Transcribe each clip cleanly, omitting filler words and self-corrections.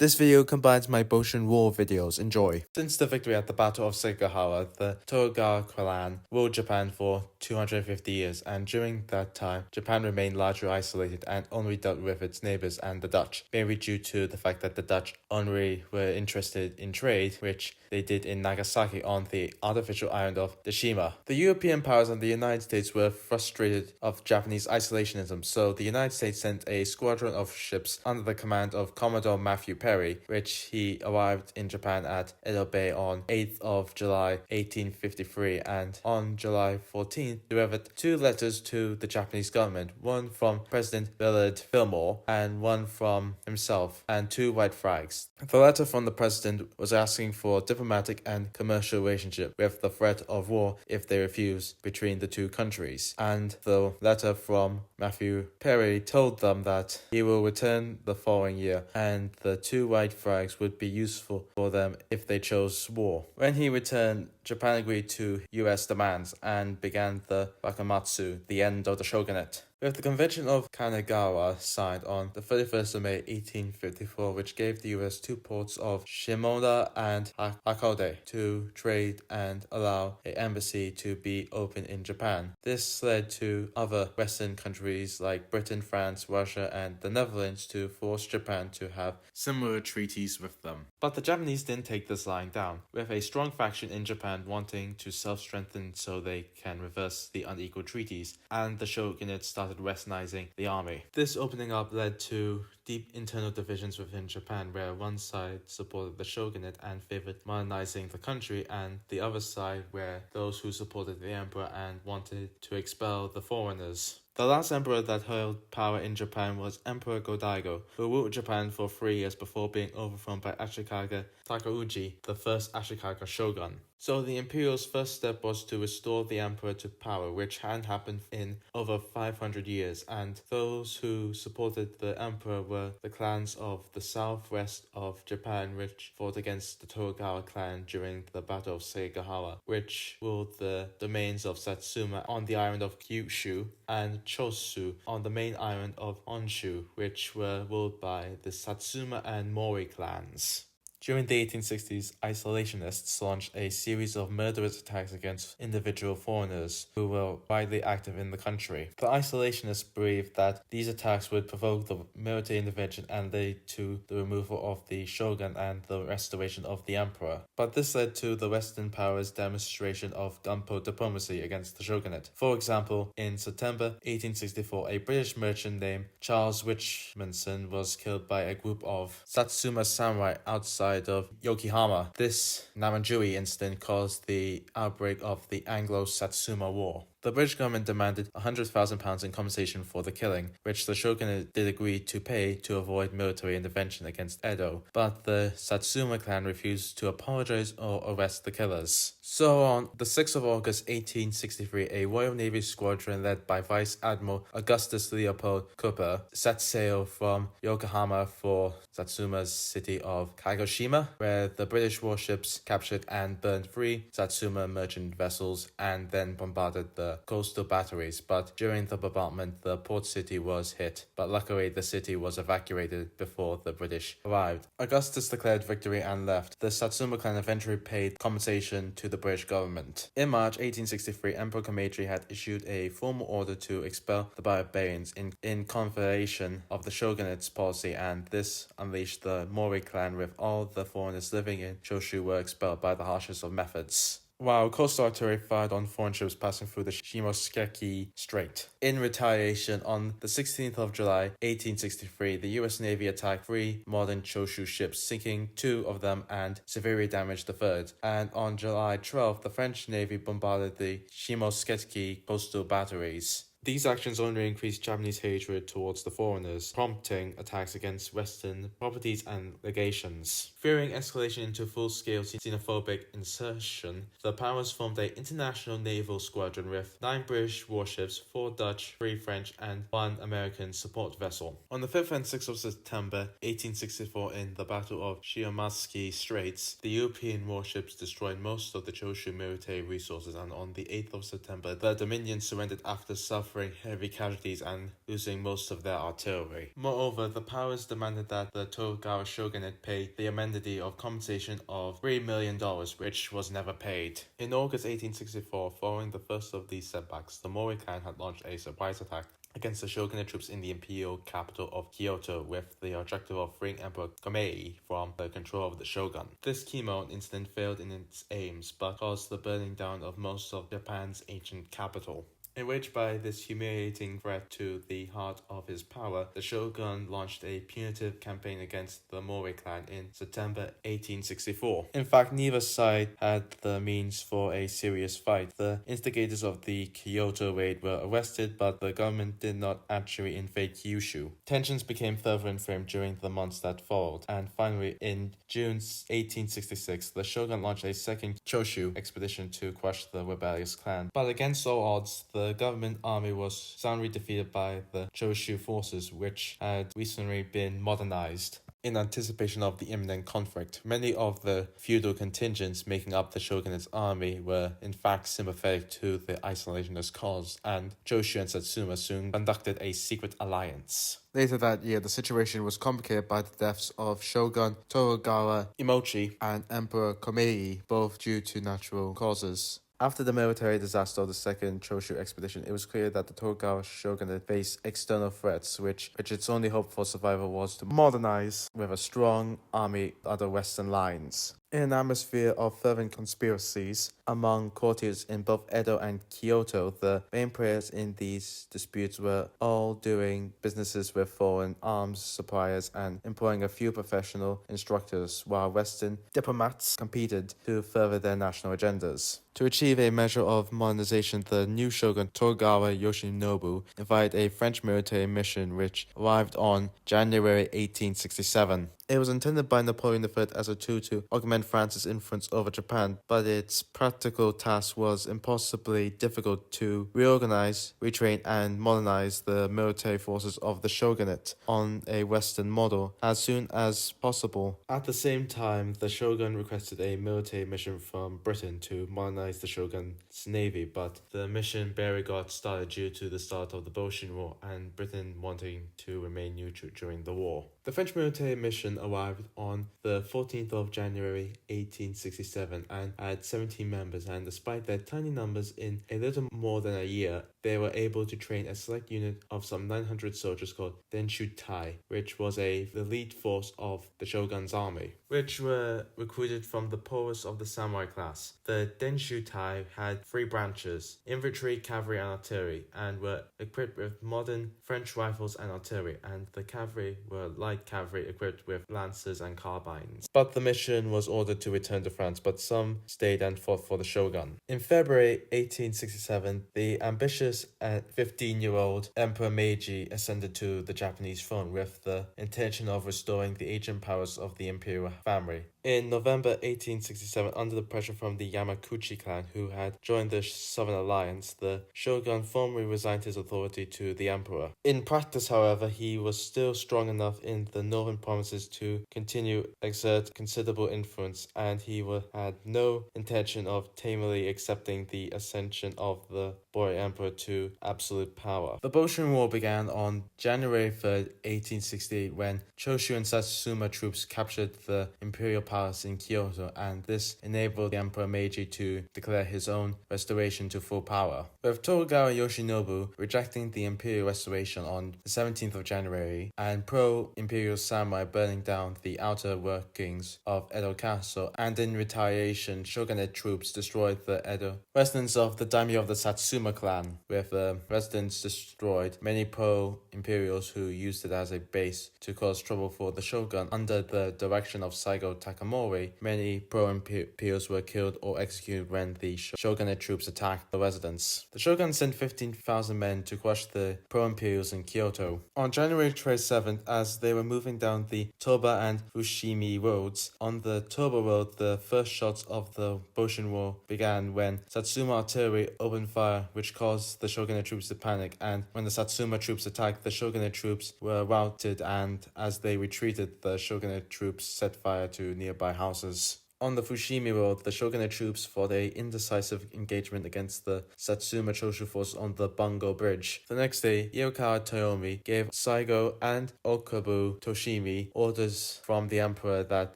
This video combines my Boshin War videos. Enjoy. Since the victory at the Battle of Sagahawa, the Tokugawa clan ruled Japan for 250 years, and during that time, Japan remained largely isolated and only dealt with its neighbors and the Dutch, mainly due to the fact that the Dutch only were interested in trade, which they did in Nagasaki on the artificial island of Deshima. The European powers and the United States were frustrated of Japanese isolationism, so the United States sent a squadron of ships under the command of Commodore Matthew Perry, which he arrived in Japan at Edo Bay on 8th of July 1853, and on July 14th delivered two letters to the Japanese government, one from President Willard Fillmore and one from himself, and two white flags. The letter from the president was asking for diplomatic and commercial relationship with the threat of war if they refused between the two countries, and the letter from Matthew Perry told them that he will return the following year and the two white flags would be useful for them if they chose war. When he returned, Japan agreed to US demands and began the Wakamatsu, the end of the shogunate, with the Convention of Kanagawa signed on the 31st of May 1854, which gave the US two ports of Shimoda and Hakone to trade and allow an embassy to be open in Japan. This led to other Western countries like Britain, France, Russia, and the Netherlands to force Japan to have similar treaties with them. But the Japanese didn't take this lying down, with a strong faction in Japan wanting to self-strengthen so they can reverse the unequal treaties, and the shogunate started westernizing the army. This opening up led to deep internal divisions within Japan, where one side supported the shogunate and favored modernizing the country, and the other side were those who supported the emperor and wanted to expel the foreigners. The last emperor that held power in Japan was Emperor Go-Daigo, who ruled Japan for 3 years before being overthrown by Ashikaga Takauji, the first Ashikaga shogun. So the imperial's first step was to restore the emperor to power, which hadn't happened in over 500 years, and those who supported the emperor were the clans of the southwest of Japan, which fought against the Tokugawa clan during the Battle of Sagahawa, which ruled the domains of Satsuma on the island of Kyushu, and Chosu on the main island of Honshu, which were ruled by the Satsuma and Mori clans. During the 1860s, isolationists launched a series of murderous attacks against individual foreigners who were widely active in the country. The isolationists believed that these attacks would provoke the military intervention and lead to the removal of the shogun and the restoration of the emperor. But this led to the Western powers' demonstration of gunpowder diplomacy against the shogunate. For example, in September 1864, a British merchant named Charles Richmondson was killed by a group of Satsuma samurai outside of Yokohama. This Namanjui incident caused the outbreak of the Anglo-Satsuma War. The British government demanded £100,000 in compensation for the killing, which the shogunate did agree to pay to avoid military intervention against Edo, but the Satsuma clan refused to apologize or arrest the killers. So on the 6th of August 1863, a Royal Navy squadron led by Vice Admiral Augustus Leopold Cooper set sail from Yokohama for Satsuma's city of Kagoshima, where the British warships captured and burned 3 Satsuma merchant vessels and then bombarded the coastal batteries, but during the bombardment the port city was hit, but luckily the city was evacuated before the British arrived. Augustus declared victory and left. The Satsuma clan eventually paid compensation to the British government. In March 1863, Emperor Komeiji had issued a formal order to expel the barbarians in confirmation of the shogunate's policy, and this unleashed the Mori clan, with all the foreigners living in Choshu were expelled by the harshest of methods, while coastal artillery fired on foreign ships passing through the Shimonoseki Strait. In retaliation, on the 16th of July 1863, the US Navy attacked 3 modern Choshu ships, sinking 2 of them and severely damaged the 3rd. And on July 12th, the French Navy bombarded the Shimonoseki coastal batteries. These actions only increased Japanese hatred towards the foreigners, prompting attacks against Western properties and legations. Fearing escalation into full-scale xenophobic insertion, the powers formed an international naval squadron with 9 British warships, 4 Dutch, 3 French, and 1 American support vessel. On the 5th and 6th of September 1864, in the Battle of Shimonoseki Straits, the European warships destroyed most of the Choshu military resources, and on the 8th of September, the Dominion surrendered after South suffering heavy casualties and losing most of their artillery. Moreover, the powers demanded that the Tokugawa shogunate pay the indemnity of compensation of $3 million, which was never paid. In August 1864, following the first of these setbacks, the Mori clan had launched a surprise attack against the shogunate troops in the imperial capital of Kyoto with the objective of freeing Emperor Komei from the control of the shogun. This Kimo incident failed in its aims but caused the burning down of most of Japan's ancient capital. Enraged by this humiliating threat to the heart of his power, the shogun launched a punitive campaign against the Mori clan in September 1864. In fact, neither side had the means for a serious fight. The instigators of the Kyoto raid were arrested, but the government did not actually invade Kyushu. Tensions became further inflamed during the months that followed, and finally, in June 1866, the shogun launched a second Choshu expedition to crush the rebellious clan. But against all odds, the government army was soundly defeated by the Choshu forces, which had recently been modernized. In anticipation of the imminent conflict, many of the feudal contingents making up the shogunate's army were in fact sympathetic to the isolationist cause, and Choshu and Satsuma soon conducted a secret alliance. Later that year, the situation was complicated by the deaths of Shogun Tokugawa Iemochi and Emperor Komei, both due to natural causes. After the military disaster of the second Choshu expedition, it was clear that the Tokugawa shogunate faced external threats, which its only hope for survival was to modernize with a strong army on the western lines. In an atmosphere of fervent conspiracies among courtiers in both Edo and Kyoto, the main players in these disputes were all doing businesses with foreign arms suppliers and employing a few professional instructors, while Western diplomats competed to further their national agendas. To achieve a measure of modernization, the new shogun Tokugawa Yoshinobu invited a French military mission which arrived on January 1867. It was intended by Napoleon III as a tool to augment France's influence over Japan, but its practical task was impossibly difficult to reorganize, retrain, and modernize the military forces of the shogunate on a Western model as soon as possible. At the same time, the shogun requested a military mission from Britain to modernize the shogun's navy, but the mission barely got started due to the start of the Boshin War and Britain wanting to remain neutral during the war. The French military mission arrived on the 14th of January 1867 and had 17 members, and despite their tiny numbers, in a little more than a year, they were able to train a select unit of some 900 soldiers called Denshu-tai, which was the elite force of the shogun's army, which were recruited from the poorest of the samurai class. The Denshu-tai had 3 branches: infantry, cavalry, and artillery, and were equipped with modern French rifles and artillery, and the cavalry were light cavalry equipped with lancers and carbines. But the mission was ordered to return to France, but some stayed and fought for the shogun. In February 1867, the ambitious 15-year-old Emperor Meiji ascended to the Japanese throne with the intention of restoring the ancient powers of the imperial family. In November 1867, under the pressure from the Yamaguchi clan, who had joined the Southern Alliance, the shogun formally resigned his authority to the emperor. In practice, however, he was still strong enough in the northern provinces to continue exert considerable influence, and he had no intention of tamely accepting the ascension of the boy emperor to absolute power. The Boshin War began on January 3rd, 1868, when Choshu and Satsuma troops captured the imperial palace in Kyoto, and this enabled the Emperor Meiji to declare his own restoration to full power. With Tokugawa Yoshinobu rejecting the imperial restoration on the 17th of January, and pro-imperial samurai burning down the outer workings of Edo Castle, and in retaliation, shogunate troops destroyed the Edo residence of the daimyo of the Satsuma clan, with the residents destroyed. Many pro-imperials who used it as a base to cause trouble for the shogun under the direction of Saigo Takamori. Many pro-imperials were killed or executed when the shogunate troops attacked the residence. The shogun sent 15,000 men to crush the pro-imperials in Kyoto. On January 27th, as they were moving down the Toba and Fushimi roads, on the Toba road, the first shots of the Boshin War began when Satsuma artillery opened fire, which caused the shogunate troops to panic, and when the Satsuma troops attacked, the shogunate troops were routed, and as they retreated, the shogunate troops set fire to nearby houses. On the Fushimi Road, the shogunate troops fought a indecisive engagement against the Satsuma Choshu force on the Bungo Bridge. The next day, Ieyasu Toyomi gave Saigo and Okabu Toshimi orders from the emperor that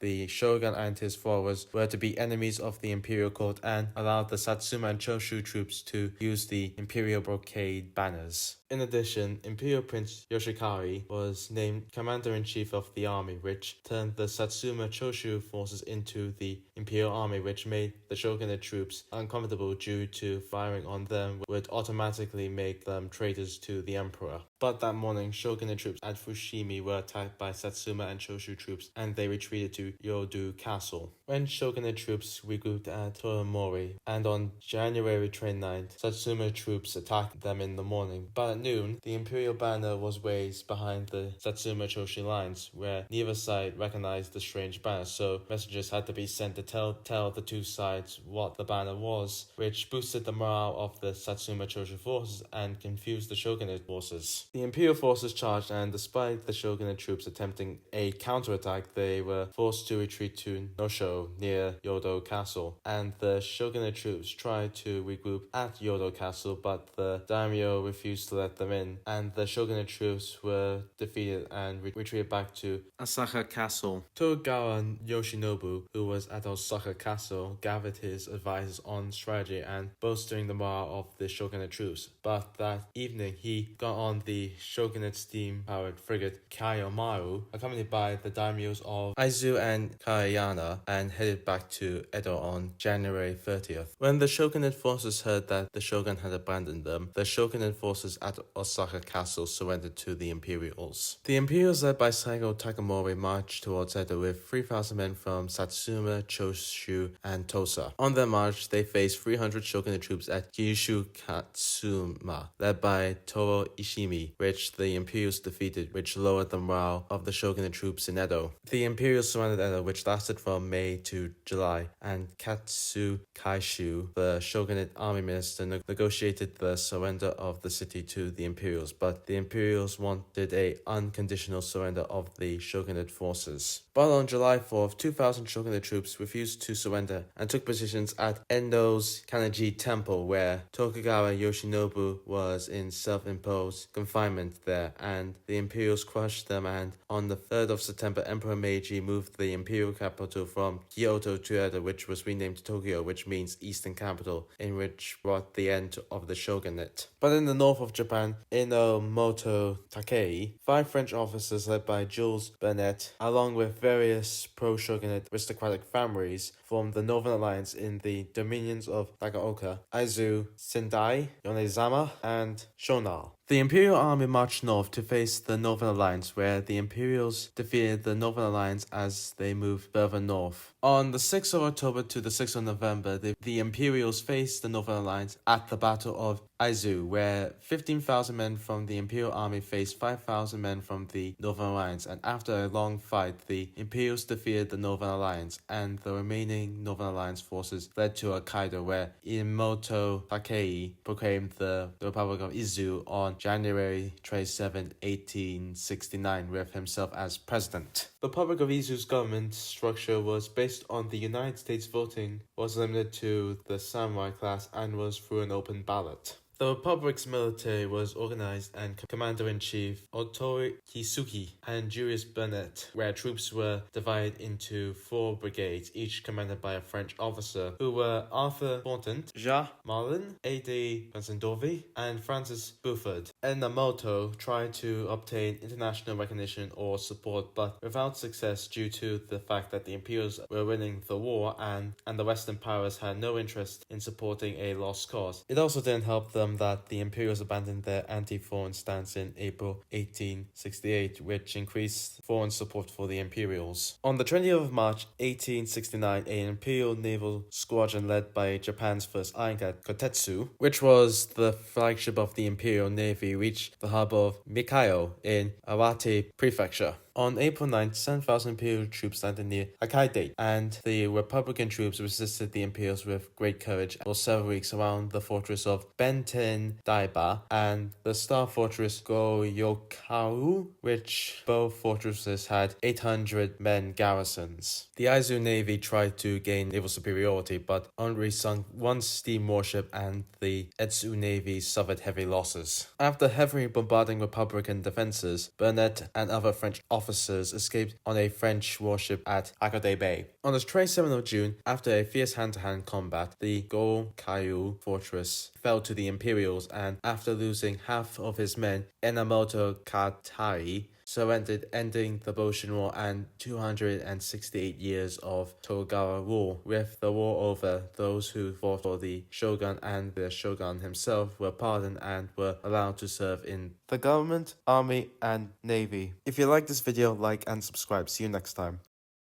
the shogun and his followers were to be enemies of the imperial court and allowed the Satsuma and Choshu troops to use the imperial brocade banners. In addition, Imperial Prince Yoshikari was named commander-in-chief of the army, which turned the Satsuma Choshu forces into the imperial army, which made the shogunate troops uncomfortable due to firing on them would automatically make them traitors to the emperor. But that morning, shogunate troops at Fushimi were attacked by Satsuma and Choshu troops, and they retreated to Yodo Castle. When shogunate troops regrouped at Toramori, and on January 29th, Satsuma troops attacked them in the morning. But at noon, the imperial banner was raised behind the Satsuma Choshu lines, where neither side recognized the strange banner, so messengers had to be sent to tell the two sides what the banner was, which boosted the morale of the Satsuma Choshu forces and confused the shogunate forces. The imperial forces charged, and despite the shogunate troops attempting a counterattack, they were forced to retreat to Nosho near Yodo Castle, and the shogunate troops tried to regroup at Yodo Castle, but the daimyo refused to let them in, and the shogunate troops were defeated and retreated back to Osaka Castle. Tokugawa Yoshinobu, who was at Osaka Castle, gathered his advisors on strategy and bolstering the morale of the shogunate troops, but that evening he got on the shogunate steam-powered frigate Kaiomaru, accompanied by the daimyos of Aizu and Kayana, and headed back to Edo on January 30th. When the shogunate forces heard that the shogun had abandoned them, the shogunate forces at Osaka Castle surrendered to the imperials. The imperials, led by Saigo Takamori, marched towards Edo with 3,000 men from Satsuma, Choshu, and Tosa. On their march, they faced 300 shogunate troops at Kyushu Katsuma, led by Toro Ishimi, which the imperials defeated, which lowered the morale of the shogunate troops in Edo. The imperials surrounded Edo, which lasted from May to July, and Katsu Kaishu, the shogunate army minister, negotiated the surrender of the city to the imperials, but the imperials wanted a unconditional surrender of the shogunate forces. But on July 4th, 2,000 shogunate troops refused to surrender and took positions at Endo's Kanji Temple, where Tokugawa Yoshinobu was in self-imposed confinement there, and the imperials crushed them, and on the 3rd of September, Emperor Meiji moved the imperial capital from Kyoto to Edo, which was renamed Tokyo, which means Eastern Capital, in which brought the end of the shogunate. But in the north of Japan, Inomoto Takei, 5 French officers led by Jules Bernat, along with various pro-shogunate aristocratic families, formed the Northern Alliance in the dominions of Nagaoka, Aizu, Sendai, Yonezama, and Shonal. The Imperial Army marched north to face the Northern Alliance, where the Imperials defeated the Northern Alliance as they moved further north. On the 6th of October to the 6th of November, the Imperials faced the Northern Alliance at the Battle of Aizu, where 15,000 men from the Imperial Army faced 5,000 men from the Northern Alliance, and after a long fight, the Imperials defeated the Northern Alliance, and the remaining Northern Alliance forces fled to Hokkaido, where Inomoto Takei proclaimed the Republic of Izu on January 27, 1869, with himself as president. The Republic of Izu's government structure was based on the United States. Voting was limited to the samurai class and was through an open ballot. The Republic's military was organized and Commander-in-Chief Otori Kisuki and Julius Bernat, where troops were divided into 4 brigades, each commanded by a French officer, who were Arthur Fontant, Jacques Marlin, A.D. Consendovi, and Francis Buford. Enomoto tried to obtain international recognition or support, but without success due to the fact that the Imperials were winning the war and the Western powers had no interest in supporting a lost cause. It also didn't help them that the Imperials abandoned their anti-foreign stance in April 1868, which increased foreign support for the Imperials. On the 20th of March 1869, an Imperial naval squadron led by Japan's first ironclad, Kotetsu, which was the flagship of the Imperial Navy, reached the harbor of Mikayo in Awate Prefecture. On April 9th, 7,000 Imperial troops landed near Akaide, and the Republican troops resisted the Imperials with great courage for several weeks around the fortress of Bentin Daiba and the star fortress Goryokau, which both fortresses had 800 men garrisons. The Aizu Navy tried to gain naval superiority, but only sunk one steam warship, and the Etsu Navy suffered heavy losses. After heavily bombarding Republican defenses, Burnett and other French officers escaped on a French warship at Akode Bay. On the 27th of June, after a fierce hand-to-hand combat, the Goryokau fortress fell to the Imperials, and after losing half of his men, Enamoto Katai surrendered, ending the Boshin War and 268 years of Tokugawa rule. With the war over, those who fought for the shogun and the shogun himself were pardoned and were allowed to serve in the government, army, and navy. If you like this video, like and subscribe. See you next time.